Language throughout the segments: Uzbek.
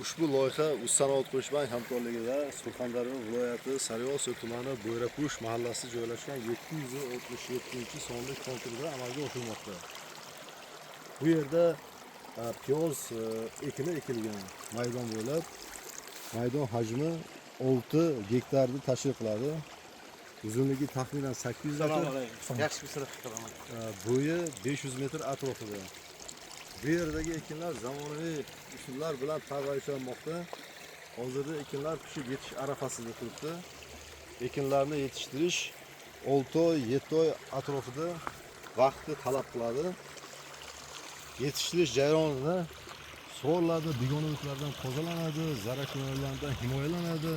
Ushbu loyiha Ussanoat qo'shma hamkorligida Surxondaryo viloyati Sariyog'suv tumani Bo'yrakush mahallasi joylashgan 767-sonli konturda amalga oshirilmoqda. Bu yerda piyoz ekini ekilgan maydon bo'ylab, maydon hajmi 6 gektarni tashkil qiladi. Uzunligi taxminan 800 metr, Yaxshi misraf qilaman. bo'yi 500 metr atrofida. Bu yerdagi ekinlar zamonaviy usullar bilan parvarishlanmoqda. Hozirda ekinlar pishib yetish arafasida turibdi. Ekinlarni yetishtirish 6 oy, 7 oy atrofida vaqtni talab qiladi. Yetishtirish jarayonida sug'oriladi, begona o'tlardan tozalanadi, zararkunanlardan himoyalanadi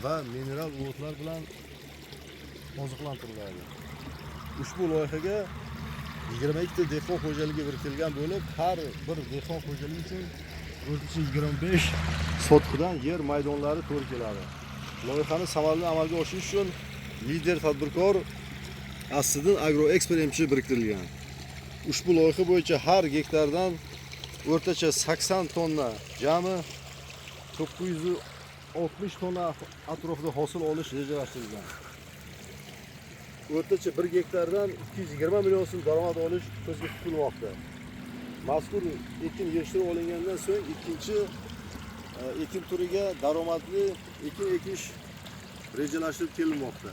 va mineral o'tlar bilan oziqlantiriladi. Ushbu loyihaga 22 ta dehqon xo'jaligi kiritilgan bo'lib, har bir dehqon xo'jaligi uchun o'rtacha 25 sotqidan yer maydonlari to'g'ri keladi. Loyihani samarali amalga oshirish uchun lider tadbirkor Assidin Agroeksport MCH biriktirilgan. Ushbu loyiha bo'yicha har gektardan o'rtacha 80 tonna, jami 960 tonna atrofida hosil olish rejalashtirilgan. O'rtacha 1 gektardan 220 million so'm daromad olish ko'zga tutilmoqda. Mazkur ekin yig'ishtirib olingandan so'ng ikkinchi ekin turiga daromadli ekin ekish rejalashtirib kelinmoqda.